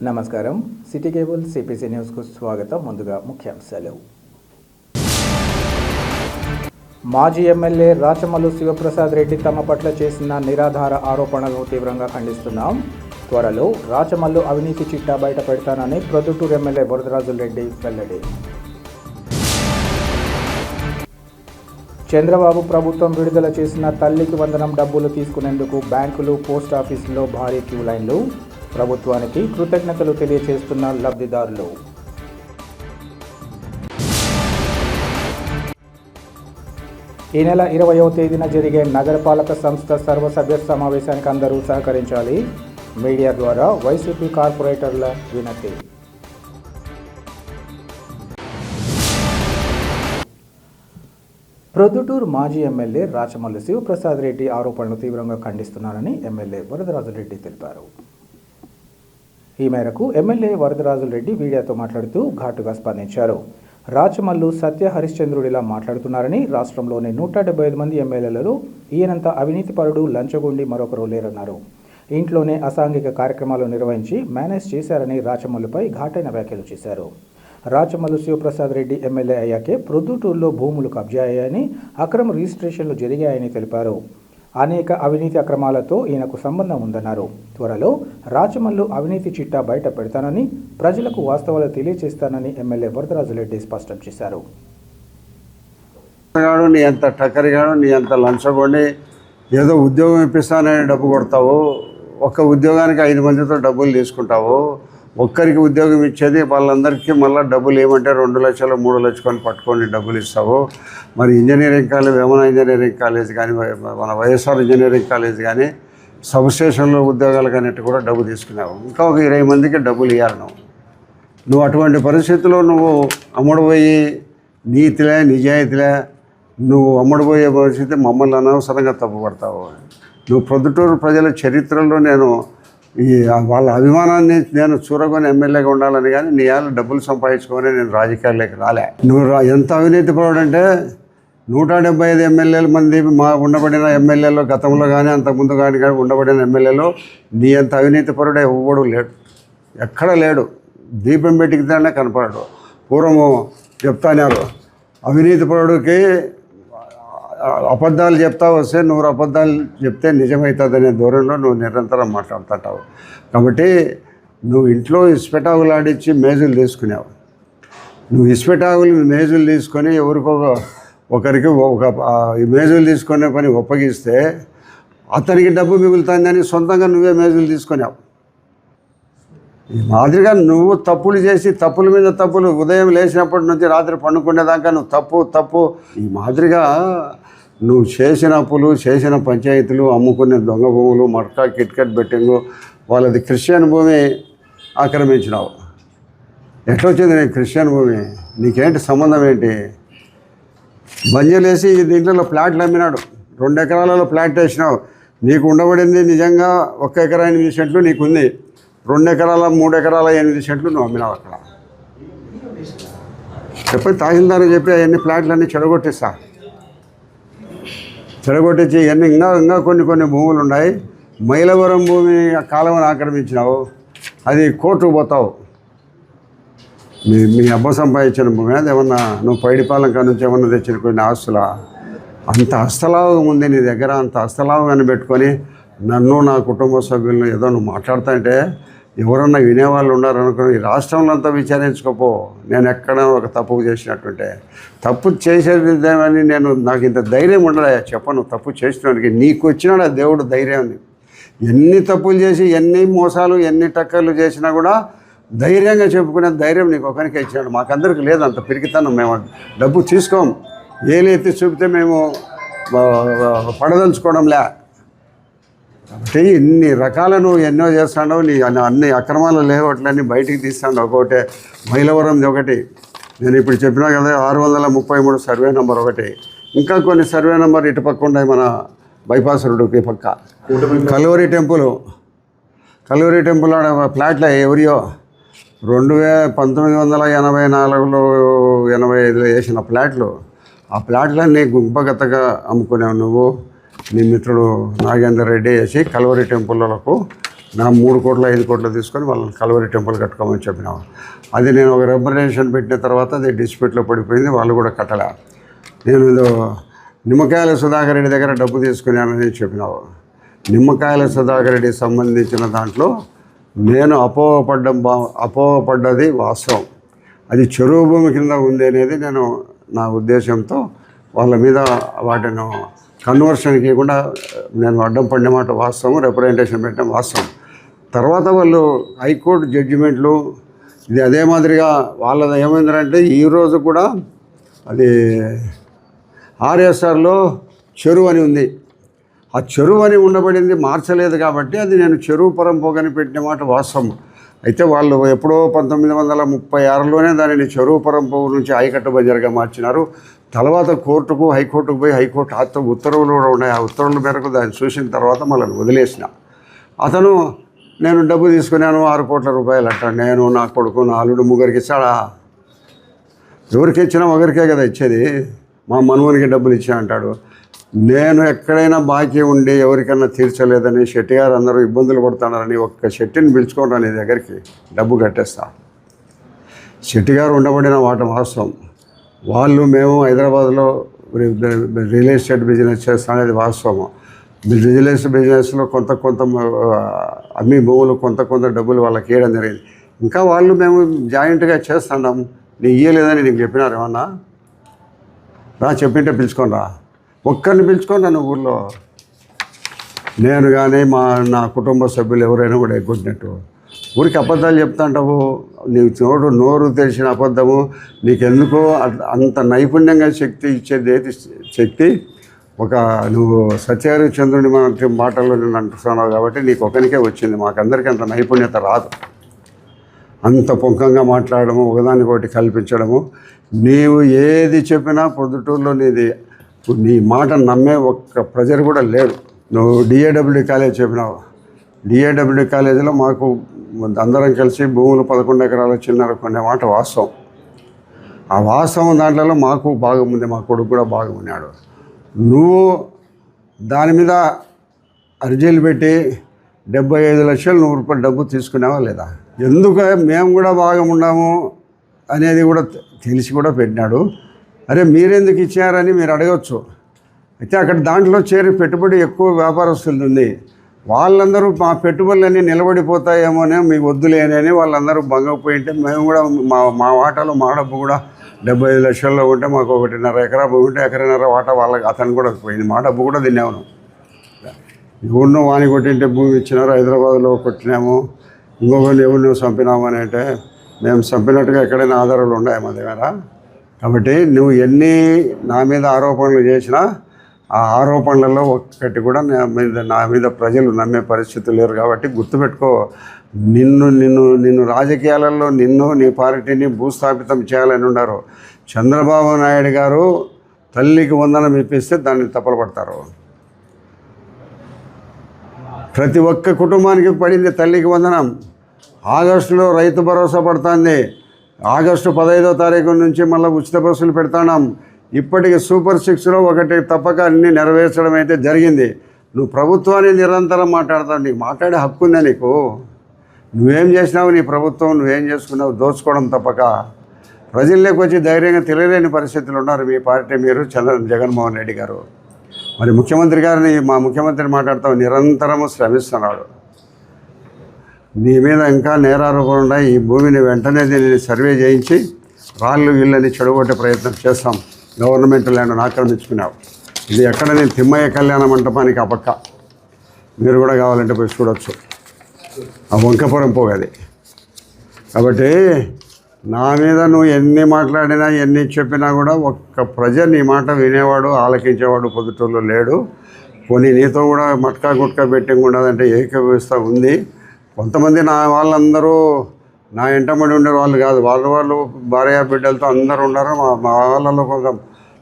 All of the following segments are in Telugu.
నమస్కారం. సిటీ కేబుల్ సిపిసి న్యూస్కు స్వాగతం. ముందుగా ముఖ్యాంశాలు. మాజీ ఎమ్మెల్యే రాచమల్లు శివప్రసాద్ రెడ్డి తమ పట్ల చేసిన నిరాధార ఆరోపణలను తీవ్రంగా ఖండిస్తున్నాం. త్వరలో రాచమల్లు అవినీతి చిట్టా బయట పెడతానని ప్రొద్దుటూరు ఎమ్మెల్యే వరదరాజులరెడ్డి వెల్లడి. చంద్రబాబు ప్రభుత్వం విడుదల చేసిన తల్లికి వందనం డబ్బులు తీసుకునేందుకు బ్యాంకులు, పోస్ట్ ఆఫీసులో భారీ క్యూ లైన్లు. ప్రభుత్వానికి కృతజ్ఞతలు తెలియజేస్తున్న లబ్ధిదారులు. ఈ నెల 20వ తేదీన జరిగే నగరపాలక సంస్థ సర్వసభ్య సమావేశానికి అందరూ సహకరించాలి. మీడియా ద్వారా వైసీపీ కార్పొరేటర్ల వినతి. ప్రొద్దుటూరు మాజీ ఎమ్మెల్యే రాచమల్లు శివప్రసాద్ రెడ్డి ఆరోపణలు తీవ్రంగా ఖండిస్తున్నారని ఎమ్మెల్యే వరదరాజులరెడ్డి తెలిపారు. ఈ మేరకు ఎమ్మెల్యే వరదరాజులరెడ్డి మీడియాతో మాట్లాడుతూ ఘాటుగా స్పందించారు. రాచమల్లు సత్య హరిశ్చంద్రుడిలా మాట్లాడుతున్నారని, రాష్ట్రంలోని 175 మంది ఎమ్మెల్యేలలో ఈయనంత అవినీతిపరుడు, లంచగొండి మరొకరు లేరన్నారు. ఇంట్లోనే అసాంఘిక కార్యక్రమాలు నిర్వహించి మేనేజ్ చేశారని రాచమల్లుపై ఘాటైన వ్యాఖ్యలు చేశారు. రాచమల్లు శివప్రసాద్ రెడ్డి ఎమ్మెల్యే అయ్యాకే ప్రొద్దుటూరులో భూములు కబ్జా అయ్యాయని, అక్రమ రిజిస్ట్రేషన్లు జరిగాయని తెలిపారు. అనేక అవినీతి అక్రమాలతో ఈయనకు సంబంధం ఉందన్నారు. త్వరలో రాచమల్లు అవినీతి చిట్టా బయట పెడతానని, ప్రజలకు వాస్తవాలు తెలియజేస్తానని ఎమ్మెల్యే వరదరాజులరెడ్డి స్పష్టం చేశారు. నీ అంత టక్కరిగాడు, నీ అంత లంచగొండి ఏదో ఉద్యోగం ఇప్పిస్తానని డబ్బు కొడతావు, ఒక్క ఉద్యోగానికి 5 మందితో డబ్బులు తీసుకుంటావు. ఒక్కరికి ఉద్యోగం ఇచ్చేది వాళ్ళందరికీ మళ్ళీ డబ్బులు ఏమంటే 2 లక్షలు 3 లక్షలు పట్టుకొని డబ్బులు ఇస్తావు. మరి engineering college, Vemana engineering college కానీ, మన వైఎస్ఆర్ ఇంజనీరింగ్ కాలేజ్ కానీ, సబ్ స్టేషన్లో ఉద్యోగాలు కానీ కూడా డబ్బు తీసుకున్నావు. ఇంకా ఒక 20 మందికి డబ్బులు ఇవ్వాలి. నువ్వు అటువంటి పరిస్థితుల్లో నువ్వు అమ్ముడుపోయి నీతిలే నిజాయితీలే నువ్వు అమ్ముడుపోయే పరిస్థితి మమ్మల్ని అనవసరంగా తప్పుపడతావు. నువ్వు ప్రొద్దుటూరు ప్రజల చరిత్రలో నేను వాళ్ళ అభిమానాన్ని నేను చూరగొని ఎమ్మెల్యేగా ఉండాలని, కానీ నీ వాళ్ళు డబ్బులు సంపాదించుకొని నేను రాజకీయాల్లోకి రాలే. నువ్వు ఎంత అవినీతి పరుడంటే 175 ఎమ్మెల్యేల మంది ఉండబడిన ఎమ్మెల్యేలు గతంలో కానీ అంతకుముందు కానీ ఉండబడిన ఎమ్మెల్యేలు నీ అంత అవినీతి పరుడు ఎవ్వడు లేడు, ఎక్కడ లేడు. దీపం పెట్టికితేనే కనపడడు. పూర్వము చెప్తాన్నారు, అవినీతి పరుడికి అబద్ధాలు చెప్తా వస్తే 100 అబద్ధాలు చెప్తే నిజమవుతుందనే ధోరణిలో నువ్వు నిరంతరం మాట్లాడుతుంటావు. కాబట్టి నువ్వు ఇంట్లో ఇసుపెటాకులు ఆడించి మేజులు తీసుకున్నావు. నువ్వు ఇసుపెటాకులు మేజులు తీసుకొని ఒకరికి ఒక మేజులు తీసుకునే పని ఒప్పగిస్తే అతనికి డబ్బు మిగులుతుందని సొంతంగా నువ్వే మేజులు తీసుకున్నావు. ఈ మాదిరిగా నువ్వు తప్పులు చేసి తప్పుల మీద తప్పులు, ఉదయం లేచినప్పటి నుంచి రాత్రి పండుకునేదాకా నువ్వు తప్పు ఈ మాదిరిగా నువ్వు చేసిన అప్పులు, చేసిన పంచాయతీలు, అమ్ముకునే దొంగ భూములు, మట్కా కిట్కట్ బెట్టింగు, వాళ్ళది క్రిస్టియన్ భూమి ఆక్రమించినావు. ఎట్లా వచ్చింది నీకు క్రిస్టియన్ భూమి? నీకేంటి సంబంధం ఏంటి? బంజలేసి దీంట్లో ప్లాట్లు అమ్మినాడు. 2 ఎకరాలలో ప్లాట్ వేసినావు. నీకు ఉండబడింది నిజంగా 1 ఎకరా 8 సెంట్లు నీకుంది. 2 ఎకరాల 3 ఎకరాల 8 సెంట్లు నువ్వు అమ్మినావు. అక్కడ చెప్పి తహసీల్దార్ చెప్పి అవన్నీ ప్లాట్లన్నీ చెడగొట్టించి ఇవన్నీ ఇంకా కొన్ని భూములు ఉన్నాయి. మైలవరం భూమి కాలువను ఆక్రమించినావు. అది కోర్టుకు పోతావు. మీ అబ్బ సంపాదించిన భూమి అది ఏమన్నా నువ్వు పైడిపాలెం కాడ నుంచి ఏమన్నా తెచ్చిన కొన్ని ఆస్తుల అంత హస్తలాభం ఉంది నీ దగ్గర. అంత హస్తలాభాన్ని పెట్టుకొని నన్ను, నా కుటుంబ సభ్యులను ఏదో నువ్వు మాట్లాడుతుంటే ఎవరన్నా వినేవాళ్ళు ఉన్నారనుకో. ఈ రాష్ట్రంలో అంతా విచారించుకోపో. నేను ఎక్కడ ఒక తప్పు చేసినట్టుంటే, తప్పు చేసేదేమని నాకు ఇంత ధైర్యం ఉండదా చెప్పను. తప్పు చేసినవాడికి నీకు వచ్చినాడు ఆ దేవుడు ధైర్యం. ఎన్ని తప్పులు చేసి, ఎన్ని మోసాలు, ఎన్ని టక్కర్లు చేసినా కూడా ధైర్యంగా చెప్పుకునే ధైర్యం నీకు ఒకరికే ఇచ్చినాడు. మాకందరికి లేదు అంత పిరికితనం. మేము డబ్బు తీసుకోం. ఏలెత్తి చూపితే మేము పడదలుచుకోవడంలే. కాబట్టి ఇన్ని రకాలను ఎన్నో చేస్తాడో. నీ అన్ని అక్రమాలు లేవట్లన్నీ బయటికి తీస్తాడు. ఒకటే మైలవరంది ఒకటి, నేను ఇప్పుడు చెప్పినా కదా, 633 సర్వే నెంబర్ ఒకటి. ఇంకా కొన్ని సర్వే నెంబర్ ఇటు పక్క ఉన్నాయి. మన బైపాస్ రోడ్డుకి పక్క కలవరి టెంపుల్ ఫ్లాట్ల ఎవరియో 1984లో 85లో వేసిన ఫ్లాట్లు. ఆ ఫ్లాట్లన్నీ గుంపగతగా అమ్ముకునేవు నువ్వు. నీ మిత్రుడు నాగేందర్ రెడ్డి వేసి కల్వరి టెంపుల్లకు నా 3 కోట్లు 5 కోట్లు తీసుకొని వాళ్ళని కల్వరి టెంపుల్ కట్టుకోమని చెప్పినాము. అది నేను ఒక రెమ్యునరేషన్ పెట్టిన తర్వాత అది డిస్ప్యూట్లో పడిపోయింది, వాళ్ళు కూడా కట్టలే. నేను ఏదో నిమ్మకాయల సుధాకర్ రెడ్డి దగ్గర డబ్బు తీసుకున్నానని చెప్పినావు. నిమ్మకాయల సుధాకర్ రెడ్డికి సంబంధించిన దాంట్లో నేను అపోహపడ్డది వాస్తవం. అది చెరువు భూమి కింద ఉంది అనేది నేను నా ఉద్దేశంతో వాళ్ళ మీద వాటిని కన్వర్షన్కి ఇవ్వకుండా నేను అడ్డం పడిన మాట వాస్తవం, రిప్రజెంటేషన్ పెట్టిన వాస్తవం. తర్వాత వాళ్ళు హైకోర్టు జడ్జిమెంట్లు ఇది అదే మాదిరిగా వాళ్ళది ఏమైందంటే ఈరోజు కూడా అది ఆర్ఎస్ఆర్లో చెరువు అని ఉంది. ఆ చెరువు అని ఉండబడింది మార్చలేదు కాబట్టి అది నేను చెరువు పరంపోగని పెట్టిన మాట వాస్తవం. అయితే వాళ్ళు ఎప్పుడో 1936లోనే దానిని చెరువు పరంపోగు నుంచి ఆయకట్టు బజార్గా మార్చినారు. తర్వాత హైకోర్టుకు పోయి హైకోర్టు ఉత్తర్వులు కూడా ఉన్నాయి. ఆ ఉత్తర్వుల మేరకు దాన్ని చూసిన తర్వాత మళ్ళీ వదిలేసిన. అతను నేను డబ్బు తీసుకున్నాను 6 కోట్ల రూపాయలు అంట. నేను నా కొడుకు నా అల్లుడు ముగ్గురికి ఇచ్చాడా? ఎవరికి ఇచ్చినా ఒకరికే కదా ఇచ్చేది. మా మనవనికి డబ్బులు ఇచ్చా అంటాడు. నేను ఎక్కడైనా బాకీ ఉండి ఎవరికన్నా తీర్చలేదని శెట్టి గారు అందరూ ఇబ్బందులు పడుతున్నారని ఒక్క శెట్టిని పిలుచుకోండి నీ దగ్గరికి డబ్బు కట్టేస్తా. శెట్టి గారు ఉండబడిన వాటి వాస్తవం. వాళ్ళు మేము హైదరాబాద్లో రియల్ ఎస్టేట్ బిజినెస్ చేస్తాం అనేది వాస్తవం. బిజినెస్లో కొంత అమ్మి భూములు కొంత డబ్బులు వాళ్ళకి ఇవ్వడం జరిగింది. ఇంకా వాళ్ళు మేము జాయింట్గా చేస్తున్నాం. నీకు ఇయ్యలేదని నీకు చెప్పినారు ఏమన్నా? రా చెప్పింటే పిలుచుకొని రా, ఒక్కరిని పిలుచుకొని నన్ను ఊళ్ళో. నేను కానీ నా కుటుంబ సభ్యులు ఎవరైనా కూడా ఎగ్గొట్టినట్టు ఊరికి అబద్ధాలు చెప్తాంటావు. నీకు నోరు తెలిసిన అబద్ధము. నీకెందుకో అంత నైపుణ్యంగా శక్తి ఇచ్చేది ఏది శక్తి? నువ్వు సత్యహరిశ్చంద్రుని మన మాటల్లో నేను అంటున్నావు కాబట్టి నీకు ఒకరికే వచ్చింది. మాకందరికీ అంత నైపుణ్యత రాదు. అంత పొంకంగా మాట్లాడము, ఒకదానికొకటి కల్పించడము. నీవు ఏది చెప్పినా పొద్దుటూరులో నీ మాట నమ్మే ఒక్క ప్రజలు కూడా లేడు. నువ్వు డిఏడబ్ల్యూ కాలేజ్ చెప్పినావు. డిఏడబ్ల్యూ కాలేజీలో మాకు అందరం కలిసి భూములు 11 ఎకరాల చిన్నర కొనే మాట వాస్తవం. ఆ వాస్తవం దాంట్లో మాకు బాగుంది, మా కొడుకు కూడా బాగున్నాడు. నువ్వు దాని మీద అర్జీలు పెట్టి 75 లక్షలు ₹100 డబ్బు తీసుకున్నావా లేదా? ఎందుకు మేము కూడా బాగా ఉన్నాము అనేది కూడా తెలిసి కూడా పెట్టినాడు. అరే మీరెందుకు ఇచ్చారని మీరు అడగచ్చు. అయితే అక్కడ దాంట్లో పెట్టుబడి ఎక్కువ వ్యాపారస్తులు ఉంది. వాళ్ళందరూ మా పెట్టుబడులన్నీ నిలబడిపోతాయేమోనే మీకు వద్దులేనని వాళ్ళందరూ భంగపోయింటే మేము కూడా మా వాటాలో మా డబ్బు కూడా 75 లక్షల్లో ఉంటే మాకు 1.5 ఎకరా భూమి ఉంటే ఎకరన్నర వాటా వాళ్ళకి అతను కూడా పోయింది. మా డబ్బు కూడా తిన్నాము. ఎవరినో వాని కొట్టింటే భూమి ఇచ్చినారు, హైదరాబాద్లో కొట్టినాము, ఇంకొకరిని ఎవరినో చంపినాము అని అంటే మేము చంపినట్టుగా ఎక్కడైనా ఆధారాలు ఉన్నాయి మా దగ్గర. కాబట్టి నువ్వు ఎన్ని నా మీద ఆరోపణలు చేసినా ఆ ఆరోపణలలో ఒక్కటి కూడా నా మీద ప్రజలు నమ్మే పరిస్థితి లేరు. కాబట్టి గుర్తుపెట్టుకో, నిన్ను రాజకీయాలలో నీ పార్టీని భూస్థాపితం చేయాలని ఉన్నారు. చంద్రబాబు నాయుడు గారు తల్లికి వందనం ఇప్పిస్తే దాన్ని తప్పలపడతారు. ప్రతి ఒక్క కుటుంబానికి పడింది తల్లికి వందనం. ఆగస్టులో రైతు భరోసా పడుతుంది. ఆగస్టు 15వ తారీఖు నుంచి మళ్ళీ ఉచిత బస్సులు పెడతాం. ఇప్పటికి సూపర్ 6లో ఒకటి తప్పక అన్నీ నెరవేర్చడం అయితే జరిగింది. నువ్వు ప్రభుత్వాన్ని నిరంతరం మాట్లాడతావు. నీకు మాట్లాడే హక్కు ఉందా నీకు? నువ్వేం చేసినావు? నీ ప్రభుత్వం నువ్వేం చేసుకున్నావు? దోచుకోవడం తప్పక. ప్రజల్లోకి వచ్చి ధైర్యంగా తెలియలేని పరిస్థితులు ఉన్నారు మీ పార్టీ, మీరు జగన్మోహన్ రెడ్డి గారు. మరి ముఖ్యమంత్రి గారిని మా ముఖ్యమంత్రి మాట్లాడతావు, నిరంతరము శ్రమిస్తున్నాడు. నీ మీద ఇంకా నేరారోపణ ఉన్నాయి. ఈ భూమిని వెంటనే దీనిని సర్వే చేయించి రాళ్ళు వీళ్ళని చెడగొట్టే ప్రయత్నం చేస్తాం. గవర్నమెంట్ ల్యాండ్ను ఆక్రమించుకున్నావు. ఇది ఎక్కడ? నేను తిమ్మయ్య కళ్యాణ మంటపానికి ఆ పక్క. మీరు కూడా కావాలంటే పోయి చూడవచ్చు. ఆ వంకపురం పోగది. కాబట్టి నా మీద నువ్వు ఎన్ని మాట్లాడినా ఎన్ని చెప్పినా కూడా ఒక్క ప్రజ నీ మాట వినేవాడు ఆలకించేవాడు పొద్దుటూరులో లేడు. కొన్ని నీతో కూడా మట్కా గుట్కా బెట్టింగ్ ఉండదంటే ఏకవ్యవస్థ ఉంది. కొంతమంది నా వాళ్ళందరూ నా ఎంటబడి ఉండే వాళ్ళు కాదు, వాళ్ళు భార్య బిడ్డలతో అందరూ ఉన్నారు. మా వాళ్ళలో కొంత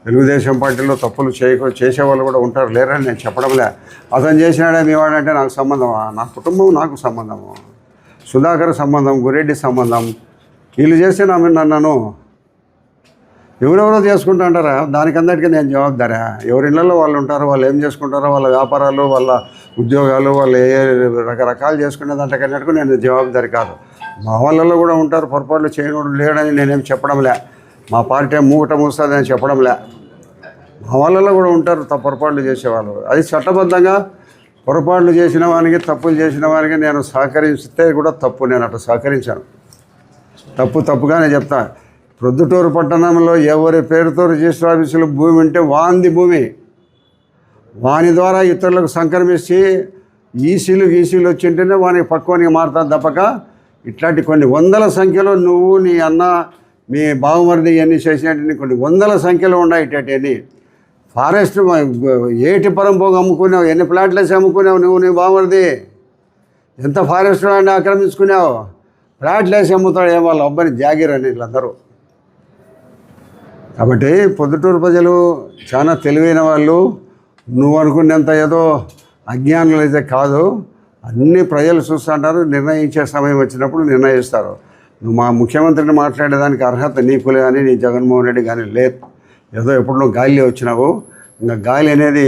తెలుగుదేశం పార్టీలో తప్పులు చేసేవాళ్ళు కూడా ఉంటారు, లేరని నేను చెప్పడంలే. అతను చేసినాడే మీ వాడంటే నాకు సంబంధమా? నా కుటుంబం నాకు సంబంధము, సుధాకర్ సంబంధం, గురెడ్డి సంబంధం. వీళ్ళు చేస్తే నన్ను ఎవరెవరో చేసుకుంటా అంటారా? దానికందరికీ నేను జవాబుదారా? ఎవరి ఇళ్ళలో వాళ్ళు ఉంటారో, వాళ్ళు ఏం చేసుకుంటారో, వాళ్ళ వ్యాపారాలు, వాళ్ళ ఉద్యోగాలు వాళ్ళు రకరకాలు చేసుకునే దాంట్లోకి నేను జవాబుదారి కాదు. మా వాళ్ళలో కూడా ఉంటారు పొరపాట్లు చేయడం లేడని నేనేం చెప్పడంలే, మా పార్టీ మూట మూస్తుందని చెప్పడంలే. మా వాళ్ళలో కూడా ఉంటారు పొరపాట్లు చేసేవాళ్ళు. అది చట్టబద్ధంగా పొరపాట్లు చేసిన వానికి, తప్పులు చేసిన వానికి నేను సహకరిస్తే కూడా తప్పు. నేను అట్లా సహకరించాను. తప్పుగానే చెప్తా. ప్రొద్దుటూరు పట్టణంలో ఎవరి పేరుతో రిజిస్టర్ ఆఫీసులో భూమి ఉంటే వాంది భూమి, వాని ద్వారా ఇతరులకు సంక్రమించి ఈసీలు వచ్చింటేనే వానికి పక్వానికి మారుతాను తప్పక ఇట్లాంటి కొన్ని వందల సంఖ్యలో నువ్వు, నీ అన్న, మీ బావమరిది ఇవన్నీ చేసినట్టు కొన్ని వందల సంఖ్యలో ఉన్నాయి ఇట్లాంటివన్నీ. ఫారెస్ట్ ఏటి పరంపోగా అమ్ముకున్నావు, ఎన్ని ప్లాట్లు వేసి అమ్ముకున్నావు నువ్వు, నీ బావమరిది ఎంత ఫారెస్ట్ ల్యాండ్ ఆక్రమించుకున్నావు. ప్లాట్లు వేసి అమ్ముతాడు ఏం వాళ్ళ అబ్బాయిని జాగీర్ అని వీళ్ళందరూ. కాబట్టి పొద్దుటూరు ప్రజలు చాలా తెలివైన వాళ్ళు. నువ్వు అనుకునేంత ఏదో అజ్ఞానులు అయితే కాదు. అన్ని ప్రజలు చూస్తుంటారు, నిర్ణయించే సమయం వచ్చినప్పుడు నిర్ణయిస్తారు. నువ్వు మా ముఖ్యమంత్రిని మాట్లాడేదానికి అర్హత నీకు కానీ నీ జగన్మోహన్ రెడ్డి కానీ లేదు. ఏదో ఎప్పుడు నువ్వు గాలి వచ్చినావు, ఇంకా గాలి అనేది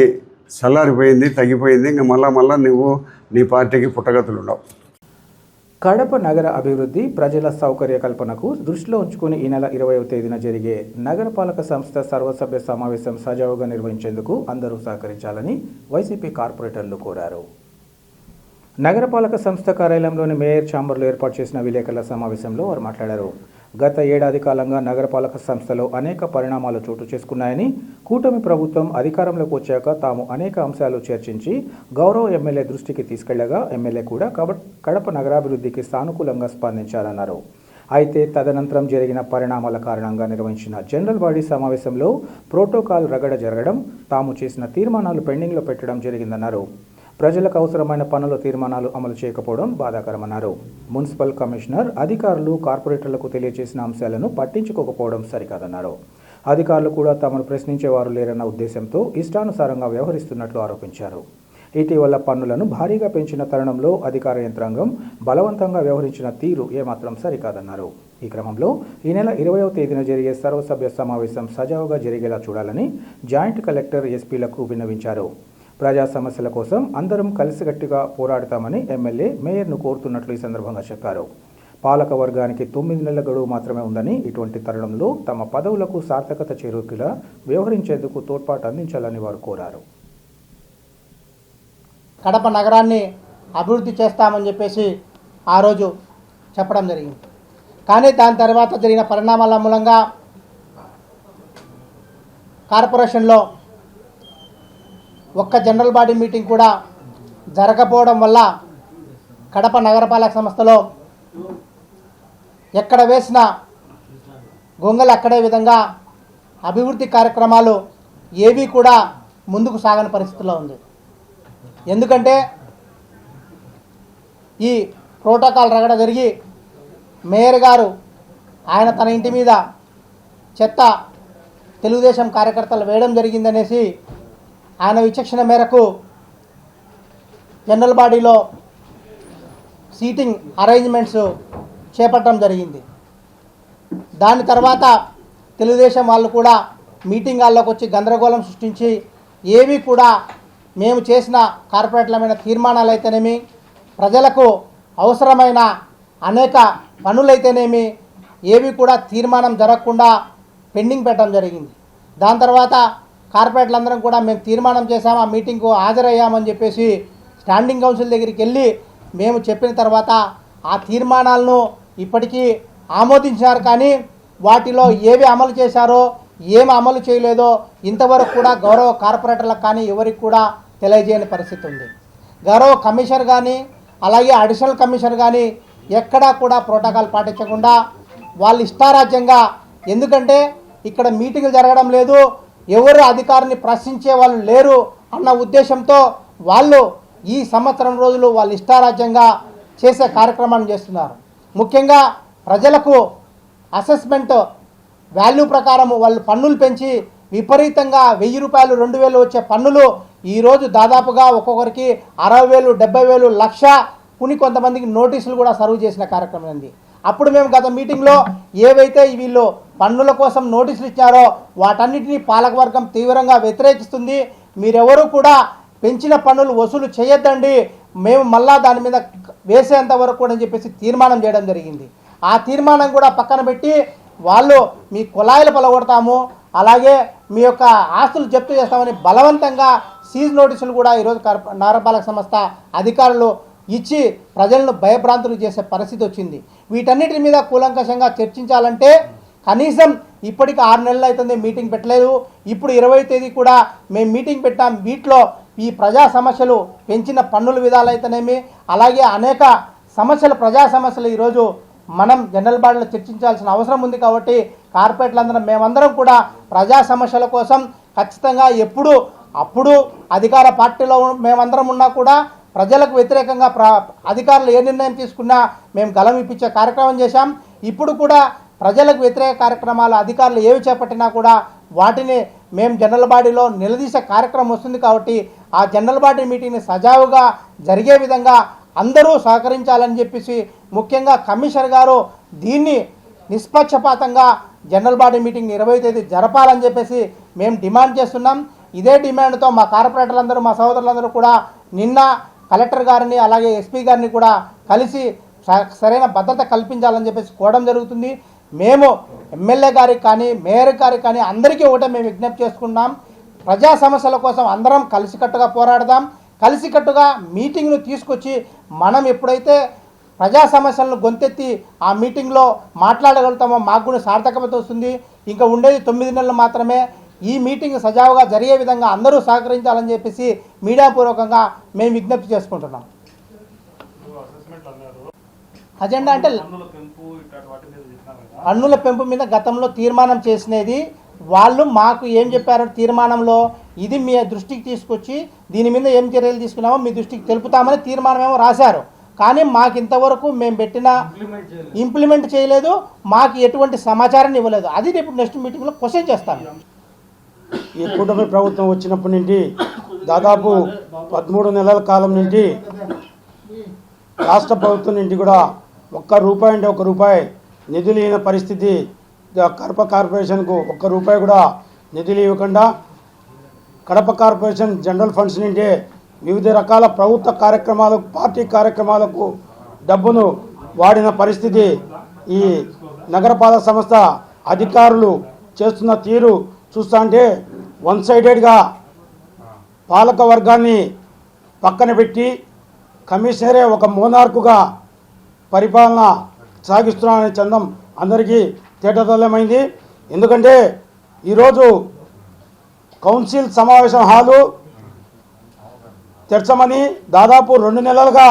చల్లారిపోయింది, తగ్గిపోయింది. ఇంకా మళ్ళా నువ్వు నీ పార్టీకి పుట్టగతులు ఉండవు. కడప నగర అభివృద్ధి, ప్రజల సౌకర్య కల్పనకు దృష్టిలో ఉంచుకుని ఈ నెల 20వ తేదీన జరిగే నగరపాలక సంస్థ సర్వసభ్య సమావేశం సజావుగా నిర్వహించేందుకు అందరూ సహకరించాలని వైసీపీ కార్పొరేటర్లు కోరారు. నగరపాలక సంస్థ కార్యాలయంలోని మేయర్ ఛాంబర్లో ఏర్పాటు చేసిన విలేకరుల సమావేశంలో వారు మాట్లాడారు. గత ఏడాది కాలంగా నగరపాలక సంస్థలో అనేక పరిణామాలు చోటు చేసుకున్నాయని, కూటమి ప్రభుత్వం అధికారంలోకి వచ్చాక తాము అనేక అంశాలు చర్చించి గౌరవ ఎమ్మెల్యే దృష్టికి తీసుకెళ్లగా ఎమ్మెల్యే కూడా కడప నగరాభివృద్ధికి సానుకూలంగా స్పందించారన్నారు. అయితే తదనంతరం జరిగిన పరిణామాల కారణంగా నిర్వహించిన జనరల్ బాడీ సమావేశంలో ప్రోటోకాల్ రగడ జరగడం, తాము చేసిన తీర్మానాలు పెండింగ్లో పెట్టడం జరిగిందన్నారు. ప్రజలకు అవసరమైన పనుల తీర్మానాలు అమలు చేయకపోవడం బాధాకరమన్నారు. మున్సిపల్ కమిషనర్ అధికారులు కార్పొరేటర్లకు తెలియజేసిన అంశాలను పట్టించుకోకపోవడం సరికాదన్నారు. అధికారులు కూడా తమను ప్రశ్నించేవారు లేరన్న ఉద్దేశంతో ఇష్టానుసారంగా వ్యవహరిస్తున్నట్లు ఆరోపించారు. ఇటీవల పన్నులను భారీగా పెంచిన తరుణంలో అధికార యంత్రాంగం బలవంతంగా వ్యవహరించిన తీరు ఏమాత్రం సరికాదన్నారు. ఈ క్రమంలో ఈ నెల 20వ తేదీన జరిగే సర్వసభ్య సమావేశం సజావుగా జరిగేలా చూడాలని జాయింట్ కలెక్టర్, ఎస్పీలకు విన్నవించారు. ప్రజా సమస్యల కోసం అందరం కలిసికట్టుగా పోరాడతామని ఎమ్మెల్యే మేయర్ను కోరుతున్నట్లు ఈ సందర్భంగా చెప్పారు. పాలక వర్గానికి 9 నెలల గడువు మాత్రమే ఉందని, ఇటువంటి తరుణంలో తమ పదవులకు సార్థకత చేరుకులా వ్యవహరించేందుకు తోడ్పాటు అందించాలని వారు కోరారు. కడప నగరాన్ని అభివృద్ధి చేస్తామని చెప్పేసి ఆ రోజు చెప్పడం జరిగింది. కానీ దాని తర్వాత జరిగిన పరిణామాల మూలంగా కార్పొరేషన్లో ఒక్క జనరల్ బాడీ మీటింగ్ కూడా జరగకపోవడం వల్ల కడప నగరపాలక సంస్థలో ఎక్కడ వేసిన గొంగలు అక్కడే విధంగా అభివృద్ధి కార్యక్రమాలు ఏవి కూడా ముందుకు సాగని పరిస్థితిలో ఉంది. ఎందుకంటే ఈ ప్రోటోకాల్ రగడ జరిగి మేయర్ గారు ఆయన తన ఇంటి మీద చెత్త తెలుగుదేశం కార్యకర్తలు వేయడం జరిగిందనేసి ఆయన విచక్షణ మేరకు జనరల్ బాడీలో సీటింగ్ అరేంజ్మెంట్స్ చేపట్టడం జరిగింది. దాని తర్వాత తెలుగుదేశం వాళ్ళు కూడా మీటింగ్ హాల్లోకి వచ్చి గందరగోళం సృష్టించి ఏవి కూడా మేము చేసిన కార్పొరేట్లమైన తీర్మానాలు అయితేనేమి, ప్రజలకు అవసరమైన అనేక పనులైతేనేమి ఏవి కూడా తీర్మానం జరగకుండా పెండింగ్ పెట్టడం జరిగింది. దాని తర్వాత కార్పొరేట్లందరం కూడా మేము తీర్మానం చేశాము, ఆ మీటింగ్కు హాజరయ్యామని చెప్పేసి స్టాండింగ్ కౌన్సిల్ దగ్గరికి వెళ్ళి మేము చెప్పిన తర్వాత ఆ తీర్మానాలను ఇప్పటికీ ఆమోదించారు. కానీ వాటిలో ఏవి అమలు చేశారో ఏమి అమలు చేయలేదో ఇంతవరకు కూడా గౌరవ కార్పొరేటర్లకు కానీ ఎవరికి కూడా తెలియజేయని పరిస్థితి ఉంది. గౌరవ కమిషనర్ కానీ అలాగే అడిషనల్ కమిషనర్ కానీ ఎక్కడా కూడా ప్రోటోకాల్ పాటించకుండా వాళ్ళు ఇష్టారాజ్యంగా, ఎందుకంటే ఇక్కడ మీటింగులు జరగడం లేదు, ఎవరు అధికారిని ప్రశ్నించే వాళ్ళు లేరు అన్న ఉద్దేశంతో వాళ్ళు ఈ సంవత్సరం రోజులు వాళ్ళు ఇష్టారాజ్యంగా చేసే కార్యక్రమాన్ని చేస్తున్నారు. ముఖ్యంగా ప్రజలకు అసెస్మెంట్ వాల్యూ ప్రకారం వాళ్ళు పన్నులు పెంచి విపరీతంగా 1000 రూపాయలు 2000 వచ్చే పన్నులు ఈరోజు దాదాపుగా ఒక్కొక్కరికి 60,000 70,000 లక్ష కొన్ని కొంతమందికి నోటీసులు కూడా సర్వ్ చేసిన కార్యక్రమం ఉంది. అప్పుడు మేము గత మీటింగ్లో ఏవైతే వీళ్ళు పన్నుల కోసం నోటీసులు ఇచ్చారో వాటన్నిటినీ పాలకవర్గం తీవ్రంగా వ్యతిరేకిస్తుంది. మీరెవరూ కూడా పెంచిన పన్నులు వసూలు చేయొద్దండి, మేము మళ్ళా దాని మీద వేసేంత వరకు కూడా అని చెప్పేసి తీర్మానం చేయడం జరిగింది. ఆ తీర్మానం కూడా పక్కన పెట్టి వాళ్ళు మీ కుళాయిలు పలగొడతాము, అలాగే మీ యొక్క ఆస్తులు జప్తు చేస్తామని బలవంతంగా సీజ్ నోటీసులు కూడా ఈరోజు నగరపాలక సంస్థ అధికారులు ఇచ్చి ప్రజలను భయభ్రాంతులు చేసే పరిస్థితి వచ్చింది. వీటన్నిటి మీద కూలంకషంగా చర్చించాలంటే కనీసం ఇప్పటికి 6 నెలలు అవుతుంది మీటింగ్ పెట్టలేదు. ఇప్పుడు 20వ తేదీ కూడా మేము మీటింగ్ పెట్టాం. వీటిలో ఈ ప్రజా సమస్యలు, పెంచిన పన్నుల విధాలైతేనేమి, అలాగే అనేక సమస్యలు, ప్రజా సమస్యలు ఈరోజు మనం జనరల్ బాడీలో చర్చించాల్సిన అవసరం ఉంది. కాబట్టి కార్పొరేట్లందరం మేమందరం కూడా ప్రజా సమస్యల కోసం ఖచ్చితంగా అప్పుడు అధికార పార్టీలో మేమందరం ఉన్నా కూడా ప్రజలకు వ్యతిరేకంగా అధికారులు ఏ నిర్ణయం తీసుకున్నా మేము గలం ఇప్పించే కార్యక్రమం చేశాం. ఇప్పుడు కూడా ప్రజలకు వ్యతిరేక కార్యక్రమాలు అధికారులు ఏవి చేపట్టినా కూడా వాటిని మేము జనరల్ బాడీలో నిలదీసే కార్యక్రమం వస్తుంది. కాబట్టి ఆ జనరల్ బాడీ మీటింగ్ని సజావుగా జరిగే విధంగా అందరూ సహకరించాలని చెప్పేసి, ముఖ్యంగా కమిషనర్ గారు దీన్ని నిష్పక్షపాతంగా జనరల్ బాడీ మీటింగ్ 20వ తేదీ జరపాలని చెప్పేసి మేము డిమాండ్ చేస్తున్నాం. ఇదే డిమాండ్తో మా కార్పొరేటర్లందరూ, మా సహోదరులందరూ కూడా నిన్న కలెక్టర్ గారిని అలాగే ఎస్పీ గారిని కూడా కలిసి సరైన భద్రత కల్పించాలని చెప్పేసి కోవడం జరుగుతుంది. మేము ఎమ్మెల్యే గారికి కానీ, మేయర్ గారికి కానీ అందరికీ ఒకటే మేము విజ్ఞప్తి చేసుకున్నాం. ప్రజా సమస్యల కోసం అందరం కలిసికట్టుగా పోరాడదాం. కలిసికట్టుగా మీటింగ్ను తీసుకొచ్చి మనం ఎప్పుడైతే ప్రజా సమస్యలను గొంతెత్తి ఆ మీటింగ్లో మాట్లాడగలుగుతామో మాకు కూడా సార్థకత వస్తుంది. ఇంకా ఉండేది 9 నెలలు మాత్రమే. ఈ మీటింగ్ సజావుగా జరిగే విధంగా అందరూ సహకరించాలని చెప్పేసి మీడియా పూర్వకంగా మేము విజ్ఞప్తి చేసుకుంటున్నాం. అజెండా అంటే పన్నుల పెంపు మీద గతంలో తీర్మానం చేసినది వాళ్ళు మాకు ఏం చెప్పారో తీర్మానంలో, ఇది మీ దృష్టికి తీసుకొచ్చి దీని మీద ఏం చర్యలు తీసుకున్నామో మీ దృష్టికి తెలుపుతామని తీర్మానం ఏమో రాశారు. కానీ మాకు ఇంతవరకు మేము పెట్టిన ఇంప్లిమెంట్ చేయలేదు, మాకు ఎటువంటి సమాచారాన్ని ఇవ్వలేదు. అది ఇప్పుడు నెక్స్ట్ మీటింగ్లో క్వశ్చన్ చేస్తాను. ఈ కూటమి ప్రభుత్వం వచ్చినప్పటి నుండి దాదాపు 13 నెలల కాలం నుండి రాష్ట్ర ప్రభుత్వం నుండి కూడా ₹1 నిధులు ఇవ్వని పరిస్థితి. కడప కార్పొరేషన్కు ₹1 కూడా నిధులు ఇవ్వకుండా కడప కార్పొరేషన్ జనరల్ ఫండ్స్ నుండి వివిధ రకాల ప్రభుత్వ కార్యక్రమాలకు, పార్టీ కార్యక్రమాలకు డబ్బును వాడిన పరిస్థితి ఈ నగరపాలక సంస్థ అధికారులు చేస్తున్న తీరు చూస్తుంటే వన్ సైడెడ్గా పాలక వర్గాన్ని పక్కన పెట్టి కమిషనరే ఒక మోనార్కుగా పరిపాలన సాగిస్తున్నారనే చందం అందరికీ తేటతెల్లమైంది. ఎందుకంటే ఈరోజు కౌన్సిల్ సమావేశం హాలు తెరచమని దాదాపు 2 నెలలుగా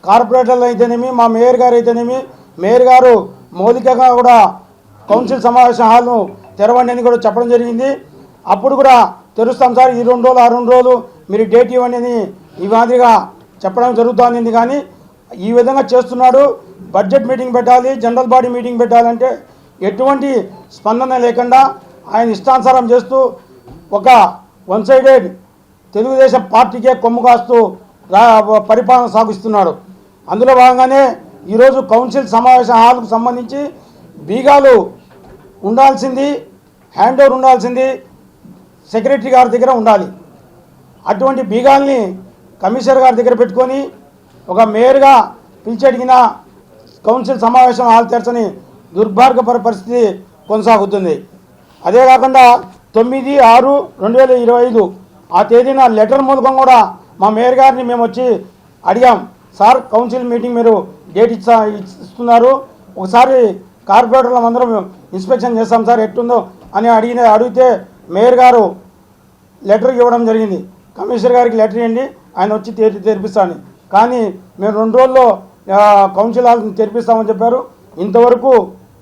కార్పొరేటర్లు అయితేనేమి, మా మేయర్ గారు అయితేనేమి, మేయర్ గారు మౌలికంగా కూడా కౌన్సిల్ సమావేశం హాల్ను తెరవండి అని కూడా చెప్పడం జరిగింది. అప్పుడు కూడా తెరుస్తాం సార్, ఈ 2 రోజులు ఆ 2 రోజులు మీరు డేట్ ఇవ్వండి అని ఈ మాదిరిగా చెప్పడం జరుగుతుంది. కానీ ఈ విధంగా చేస్తున్నాడు. బడ్జెట్ మీటింగ్ పెట్టాలి, జనరల్ బాడీ మీటింగ్ పెట్టాలంటే ఎటువంటి స్పందన లేకుండా ఆయన ఇష్టానుసారం చేస్తూ ఒక వన్ సైడెడ్ తెలుగుదేశం పార్టీకే కొమ్ము కాస్తూ పరిపాలన సాగిస్తున్నాడు. అందులో భాగంగానే ఈరోజు కౌన్సిల్ సమావేశ హాల్కు సంబంధించి బీగాలు ఉండాల్సింది, హ్యాండ్ ఓవర్ ఉండాల్సింది సెక్రటరీ గారి దగ్గర ఉండాలి. అటువంటి బీగాల్ని కమిషనర్ గారి దగ్గర పెట్టుకొని ఒక మేయర్గా పిలిచి అడిగిన కౌన్సిల్ సమావేశం హాల్ తెరచని దుర్భాగ్యపర పరిస్థితి కొనసాగుతుంది. అదే కాకుండా 9/6/2025 ఆ తేదీన లెటర్ మూలకం కూడా మా మేయర్ గారిని మేము వచ్చి అడిగాం, సార్ కౌన్సిల్ మీటింగ్ మీరు డేట్ ఇస్తున్నారు, ఒకసారి కార్పొరేటర్లు అందరం ఇన్స్పెక్షన్ చేస్తాం సార్ ఎట్టుందో అని అడిగితే మేయర్ గారు లెటర్ ఇవ్వడం జరిగింది. కమిషనర్ గారికి లెటర్ ఇవ్వండి, ఆయన వచ్చి తెరిపిస్తాను. కానీ మేము 2 రోజుల్లో కౌన్సిల్ హాల్ తెరిపిస్తామని చెప్పారు. ఇంతవరకు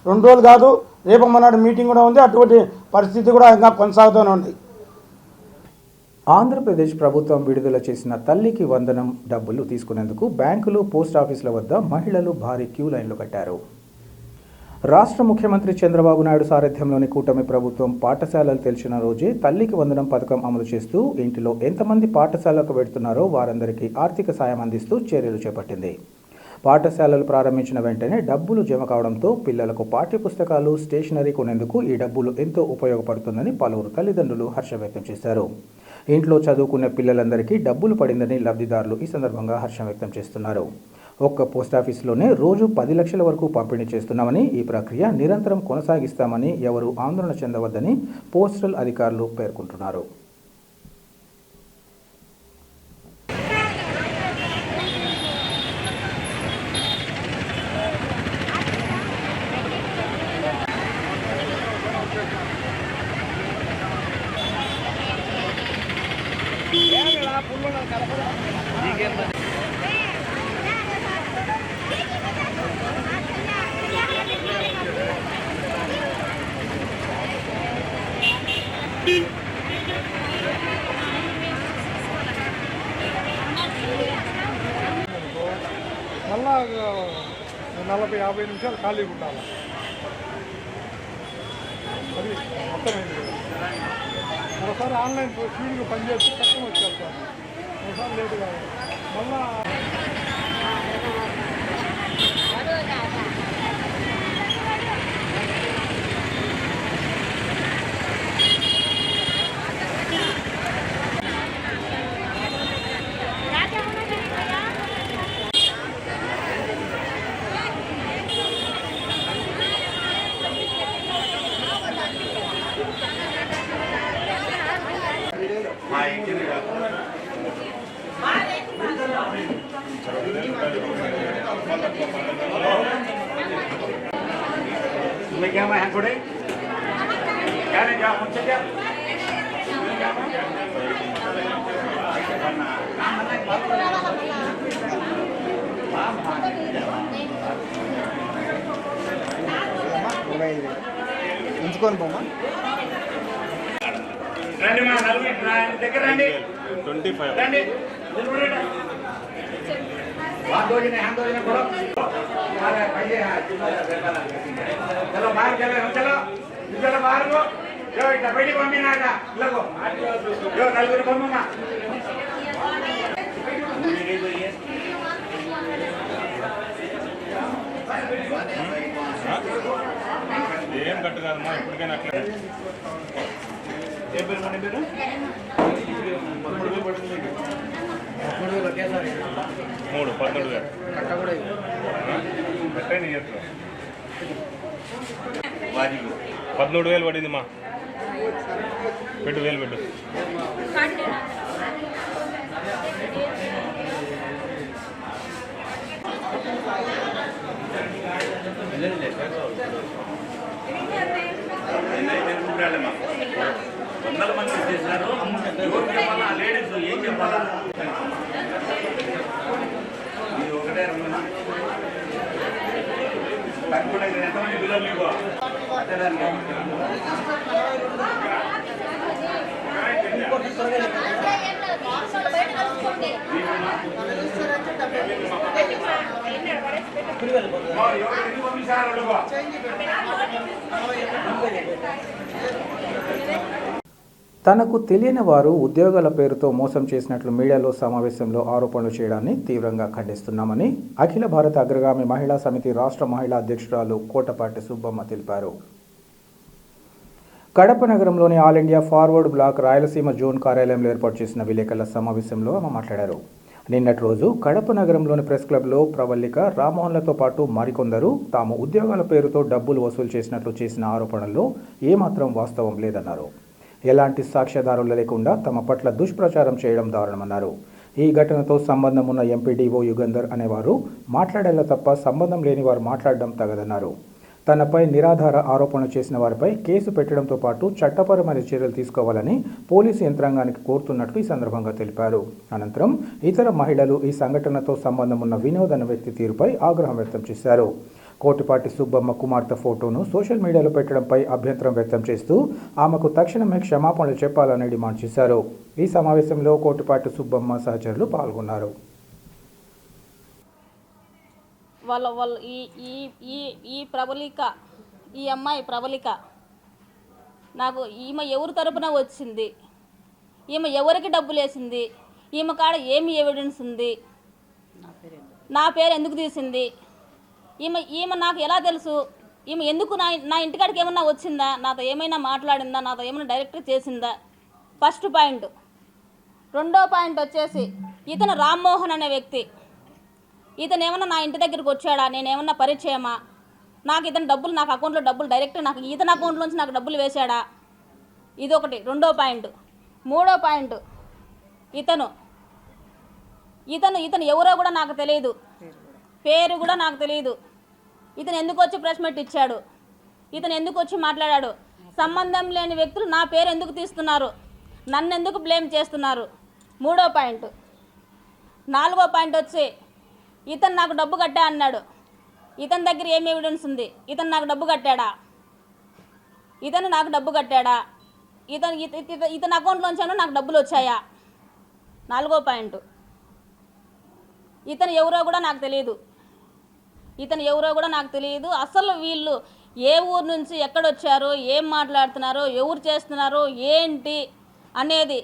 2 రోజులు కాదు, రేపు మొన్నటి మీటింగ్ కూడా ఉంది. అటువంటి పరిస్థితి కూడా ఇంకా కొనసాగుతూనే ఉంది. ఆంధ్రప్రదేశ్ ప్రభుత్వం విడుదల చేసిన తల్లికి వందనం డబ్బులు తీసుకునేందుకు బ్యాంకులు, పోస్ట్ ఆఫీసుల వద్ద మహిళలు భారీ క్యూ లైన్లు కట్టారు. రాష్ట్ర ముఖ్యమంత్రి చంద్రబాబు నాయుడు సారథ్యంలోని కూటమి ప్రభుత్వం పాఠశాలలు తెరిచిన రోజే తల్లికి వందనం పథకం అమలు చేస్తూ ఇంటిలో ఎంతమంది పాఠశాలకు వెడుతున్నారో వారందరికీ ఆర్థిక సాయం అందిస్తూ చర్యలు చేపట్టింది. పాఠశాలలు ప్రారంభించిన వెంటనే డబ్బులు జమ కావడంతో పిల్లలకు పాఠ్యపుస్తకాలు, స్టేషనరీ కొనేందుకు ఈ డబ్బులు ఎంతో ఉపయోగపడుతుందని పలువురు తల్లిదండ్రులు హర్షం వ్యక్తం చేశారు. ఇంట్లో చదువుకునే పిల్లలందరికీ డబ్బులు పడిందని లబ్ధిదారులు ఈ సందర్భంగా హర్షం వ్యక్తం చేస్తున్నారు. ఒక్క పోస్టాఫీసులోనే రోజు 10 లక్షల వరకు పంపిణీ చేస్తున్నామని, ఈ ప్రక్రియ నిరంతరం కొనసాగిస్తామని ఎవరూ ఆందోళన చెందవద్దని పోస్టల్ అధికారులు పేర్కొంటున్నారు. మళ్ళా 40-50 నిమిషాలు ఖాళీగా ఉండాలి. అది అర్థమైంది. ఒకసారి ఆన్లైన్ స్పీడ్గా పనిచేస్తే కష్టం వచ్చేస్తారు, ఒకసారి లేటు కాదు. మళ్ళా तुम्हें क्या मैं थोड़े क्या नहीं क्या मुझसे क्या ఎంచుకొని పోమా రండి మా నలుగురి దగ్గర రండి 25 రండి हाथ दो जने करो अरे भैया चलो बाहर चलो बाहर को जो इतना बैठी मम्मी ना का लगो जो नलगुरी मम्मा ఏం కట్టు కాదమ్మా ఇప్పటికైనా అట్లా ఏ పేరు మన పేరు 13,000 పడుతుంది 13,000 ఒకేసారి 13,000 కట్ట కూడా కట్టని ఇయర్లో 13,000 పడింది మా పెట్టు వేలు పెట్టు వందల మంది చేశారు. ఎవరు చెప్పాలా లేడీస్ ఏం చెప్పాలా ఒకటే తక్కువ ఎంతమంది పిల్లలు మీకు తనకు తెలియని వారు ఉద్యోగాల పేరుతో మోసం చేసినట్లు మీడియాలో సమావేశంలో ఆరోపణలు చేయడాన్ని తీవ్రంగా ఖండిస్తున్నామని అఖిల భారత అగ్రగామి మహిళా సమితి రాష్ట్ర మహిళా అధ్యక్షురాలు కోటపాటి సుబ్బమ్మ తెలిపారు. కడప నగరంలోని All India Forward Bloc Rayalaseema zone కార్యాలయంలో ఏర్పాటు చేసిన విలేకరుల సమావేశంలో ఆమె మాట్లాడారు. నిన్నటి రోజు కడప నగరంలోని ప్రెస్ క్లబ్లో ప్రవల్లిక, రామ్మోహన్లతో పాటు మరికొందరు తాము ఉద్యోగాల పేరుతో డబ్బులు వసూలు చేసినట్లు చేసిన ఆరోపణల్లో ఏమాత్రం వాస్తవం లేదన్నారు. ఎలాంటి సాక్ష్యాధారాలు లేకుండా తమ పట్ల దుష్ప్రచారం చేయడం దారుణమన్నారు. ఈ ఘటనతో సంబంధం ఉన్న ఎంపీడీఓ యుగంధర్ అనేవారు మాట్లాడేలా తప్ప సంబంధం లేని వారు మాట్లాడడం తగదన్నారు. తనపై నిరాధార ఆరోపణలు చేసిన వారిపై కేసు పెట్టడంతో పాటు చట్టపరమైన చర్యలు తీసుకోవాలని పోలీసు యంత్రాంగానికి కోరుతున్నట్లు ఈ సందర్భంగా తెలిపారు. అనంతరం ఇతర మహిళలు ఈ సంఘటనతో సంబంధం ఉన్న వినోద్ అనే వ్యక్తి తీరుపై ఆగ్రహం వ్యక్తం చేశారు. కోటిపాటి సుబ్బమ్మ కుమార్తె ఫోటోను సోషల్ మీడియాలో పెట్టడంపై అభ్యంతరం వ్యక్తం చేస్తూ ఆమెకు తక్షణమే క్షమాపణలు చెప్పాలని డిమాండ్ చేశారు. ఈ సమావేశంలో కోటిపాటి సుబ్బమ్మ సహచరులు పాల్గొన్నారు. వాళ్ళ ఈ ప్రబలిక, ఈ అమ్మాయి ప్రబలిక నాకు ఈమె ఎవరి తరపున వచ్చింది, ఈమె ఎవరికి డబ్బులు వేసింది, ఈమె కాడ ఏమి ఎవిడెన్స్ ఉంది, నా పేరు ఎందుకు తీసింది, ఈమె నాకు ఎలా తెలుసు, ఈమె ఎందుకు నా ఇంటికాడికి ఏమన్నా వచ్చిందా, నాతో ఏమైనా మాట్లాడిందా, నాతో ఏమైనా డైరెక్ట్ చేసిందా, ఫస్ట్ పాయింట్. రెండో పాయింట్ వచ్చేసి ఇతను రామ్మోహన్ అనే వ్యక్తి, ఇతను ఏమన్నా నా ఇంటి దగ్గరికి వచ్చాడా, నేనేమన్నా పరిచయమా, నాకు ఇతను డబ్బులు, నాకు అకౌంట్లో డబ్బులు డైరెక్ట్ నాకు ఇతని అకౌంట్లోంచి నాకు డబ్బులు వేశాడా, ఇదొకటి రెండో పాయింట్. మూడో పాయింట్, ఇతను ఎవరో కూడా నాకు తెలియదు, పేరు కూడా నాకు తెలియదు. ఇతను ఎందుకు వచ్చి ప్రెస్ మీట్ ఇచ్చాడు, ఇతను ఎందుకు వచ్చి మాట్లాడాడు, సంబంధం లేని వ్యక్తులు నా పేరు ఎందుకు తీస్తున్నారు, నన్ను ఎందుకు బ్లేమ్ చేస్తున్నారు. మూడో పాయింట్. నాలుగో పాయింట్ వచ్చి ఇతను నాకు డబ్బు కట్టా అన్నాడు. ఇతని దగ్గర ఏం ఎవిడెన్స్ ఉంది, ఇతను నాకు డబ్బు కట్టాడా, ఇతను నాకు డబ్బు కట్టాడా, ఇతని అకౌంట్లోంచాను నాకు డబ్బులు వచ్చాయా. నాలుగో పాయింట్. ఇతను ఎవరో కూడా నాకు తెలియదు, అసలు వీళ్ళు ఏ ఊరు నుంచి ఎక్కడొచ్చారో, ఏం మాట్లాడుతున్నారో, ఎవరు చేస్తున్నారో ఏంటి అనేది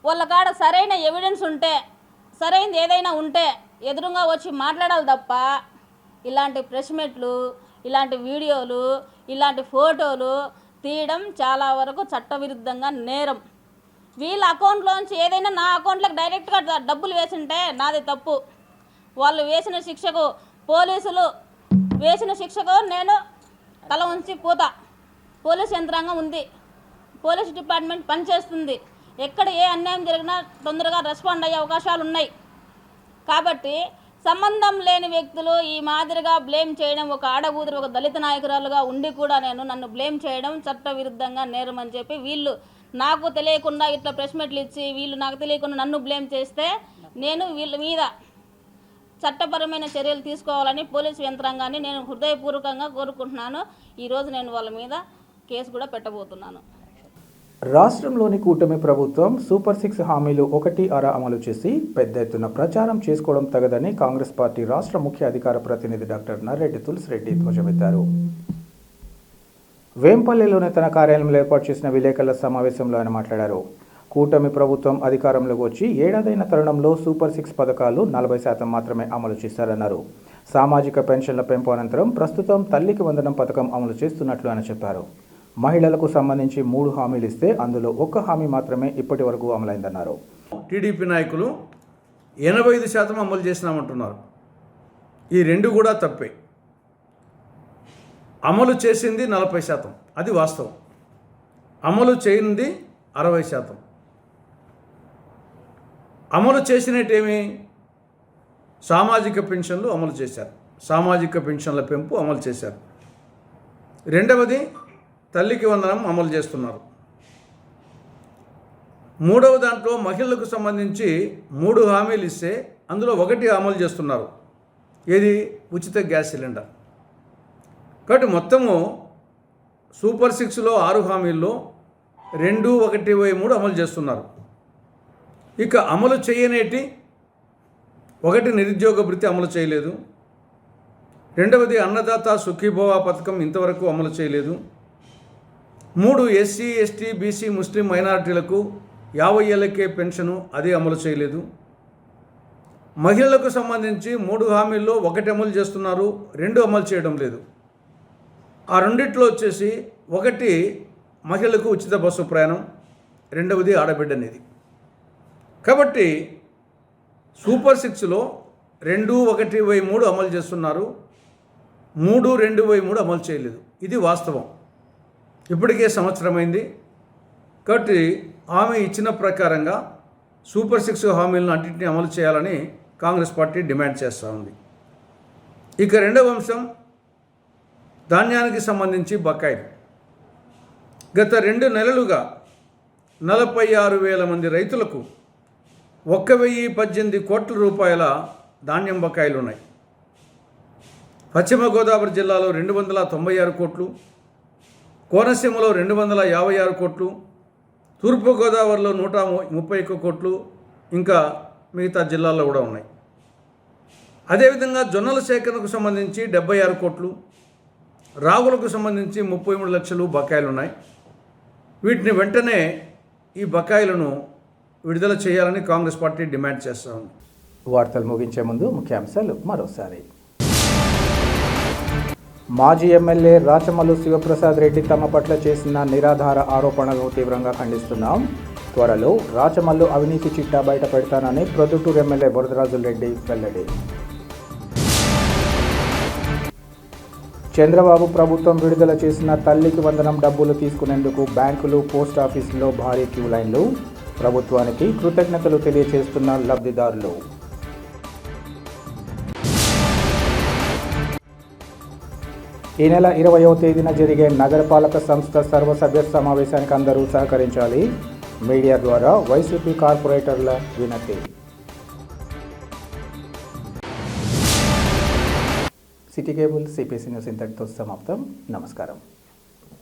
వాళ్ళ కాడ సరైన ఎవిడెన్స్ ఉంటే, సరైనది ఏదైనా ఉంటే ఎదురుగా వచ్చి మాట్లాడాలి తప్ప ఇలాంటి ప్రెస్ మీట్లు, ఇలాంటి వీడియోలు, ఇలాంటి ఫోటోలు తీయడం చాలా వరకు చట్టవిరుద్ధంగా నేరం. వీళ్ళ అకౌంట్లోంచి ఏదైనా నా అకౌంట్లోకి డైరెక్ట్గా డబ్బులు వేసింటే నాది తప్పు. వాళ్ళు వేసిన శిక్షకు, పోలీసులు వేసిన శిక్షకు నేను తల ఉంచి పోతా. పోలీస్ యంత్రాంగం ఉంది, పోలీస్ డిపార్ట్మెంట్ పనిచేస్తుంది. ఎక్కడ ఏ అన్యాయం జరిగినా తొందరగా రెస్పాండ్ అయ్యే అవకాశాలు ఉన్నాయి. కాబట్టి సంబంధం లేని వ్యక్తులు ఈ మాదిరిగా బ్లేమ్ చేయడం, ఒక ఆడకూతురు, ఒక దళిత నాయకురాలుగా ఉండి కూడా నన్ను బ్లేమ్ చేయడం చట్టవిరుద్ధంగా నేరం అని చెప్పి వీళ్ళు నాకు తెలియకుండా ఇట్లా ప్రెస్ మీట్లు ఇచ్చి వీళ్ళు నాకు తెలియకుండా నన్ను బ్లేమ్ చేస్తే నేను వీళ్ళ మీద చట్టపరమైన చర్యలు తీసుకోవాలని పోలీసు యంత్రాంగాన్ని నేను హృదయపూర్వకంగా కోరుకుంటున్నాను. ఈరోజు నేను వాళ్ళ మీద కేసు కూడా పెట్టబోతున్నాను. రాష్ట్రంలోని కూటమి ప్రభుత్వం సూపర్ 6 హామీలు 1/6 అమలు చేసి పెద్ద ఎత్తున ప్రచారం చేసుకోవడం తగదని కాంగ్రెస్ పార్టీ రాష్ట్ర ముఖ్య అధికార ప్రతినిధి డాక్టర్ నర్రెడ్డి తులసిరెడ్డి ధ్వజమెత్తారు. వేంపల్లిలోని తన కార్యాలయంలో ఏర్పాటు చేసిన విలేకరుల సమావేశంలో ఆయన మాట్లాడారు. కూటమి ప్రభుత్వం అధికారంలోకి వచ్చి ఏడాదైన తరుణంలో సూపర్ 6 పథకాలు 40% మాత్రమే అమలు చేశారన్నారు. సామాజిక పెన్షన్ల పెంపు అనంతరం ప్రస్తుతం తల్లికి వందనం పథకం అమలు చేస్తున్నట్లు ఆయన చెప్పారు. మహిళలకు సంబంధించి 3 హామీలు ఇస్తే అందులో 1 హామీ మాత్రమే ఇప్పటి వరకు అమలైందన్నారు. టీడీపీ నాయకులు 85% అమలు చేసినామంటున్నారు. ఈ రెండు కూడా తప్పే. అమలు చేసింది 40%, అది వాస్తవం. అమలు చేయనిది 60%. అమలు చేసినట్టేమి, సామాజిక పెన్షన్లు అమలు చేశారు, సామాజిక పెన్షన్ల పెంపు అమలు చేశారు. రెండవది తల్లికి వందనం అమలు చేస్తున్నారు. మూడవ దాంట్లో మహిళలకు సంబంధించి 3 హామీలు ఇస్తే అందులో 1 అమలు చేస్తున్నారు. ఏది? ఉచిత గ్యాస్ సిలిండర్. కాబట్టి మొత్తము సూపర్ 6లో 6 హామీల్లో 2, 1, 3 అమలు చేస్తున్నారు. ఇక అమలు చేయనేటి 1 నిరుద్యోగ భృతి అమలు చేయలేదు. రెండవది అన్నదాత సుఖీభవ పథకం ఇంతవరకు అమలు చేయలేదు. 3 SC, ST, BC, ముస్లిం మైనారిటీలకు 50 ఏళ్ళకే పెన్షను, అది అమలు చేయలేదు. మహిళలకు సంబంధించి 3 హామీల్లో 1 అమలు చేస్తున్నారు, 2 అమలు చేయడం లేదు. ఆ రెండిట్లో వచ్చేసి 1 మహిళలకు ఉచిత బస్సు ప్రయాణం, రెండవది ఆడబిడ్డ అనేది. కాబట్టి సూపర్ 6లో 2/1/3 అమలు చేస్తున్నారు, 3/2/3 అమలు చేయలేదు. ఇది వాస్తవం. ఇప్పటికే సంవత్సరమైంది. కాబట్టి హామీ ఇచ్చిన ప్రకారంగా సూపర్ 6 హామీలను అన్నింటినీ అమలు చేయాలని కాంగ్రెస్ పార్టీ డిమాండ్ చేస్తూ ఉంది. ఇక రెండవ అంశం ధాన్యానికి సంబంధించి బకాయిలు. గత 2 నెలలుగా 46,000 మంది రైతులకు 1,018 కోట్ల రూపాయల ధాన్యం బకాయిలు ఉన్నాయి. పశ్చిమ గోదావరి జిల్లాలో 296 కోట్లు, కోనసీమలో 256 కోట్లు, తూర్పుగోదావరిలో 131 కోట్లు, ఇంకా మిగతా జిల్లాల్లో కూడా ఉన్నాయి. అదేవిధంగా జొన్నల సేకరణకు సంబంధించి 76 కోట్లు, రాగులకు సంబంధించి 33 లక్షలు బకాయిలు ఉన్నాయి. వీటిని వెంటనే ఈ బకాయిలను విడుదల చేయాలని కాంగ్రెస్ పార్టీ డిమాండ్ చేస్తూ ఉంది. వార్తలు ముగించే ముందు ముఖ్యాంశాలు మరోసారి. మాజీ ఎమ్మెల్యే రాచమల్లు శివప్రసాద్ రెడ్డి తమ పట్ల చేసిన నిరాధార ఆరోపణలను తీవ్రంగా ఖండిస్తున్నాం. త్వరలో రాచమల్లు అవినీతి చిట్టా బయట పెడతానని ప్రొద్దుటూరు ఎమ్మెల్యే వరదరాజులరెడ్డి వెల్లడి. చంద్రబాబు ప్రభుత్వం విడుదల చేసిన తల్లికి వందనం డబ్బులు తీసుకునేందుకు బ్యాంకులు, పోస్ట్ ఆఫీసులో భారీ క్యూ లైన్లు. ప్రభుత్వానికి కృతజ్ఞతలు తెలియజేస్తున్న లబ్ధిదారులు. ఈ నెల 20వ తేదీన జరిగే నగరపాలక సంస్థ సర్వసభ్య సమావేశానికి అందరూ సహకరించాలి. మీడియా ద్వారా వైసీపీ కార్పొరేటర్ల వినతి. సిటీ కేబుల్ సిపిసి న్యూస్ ఇంతటితో సమాప్తం. నమస్కారం.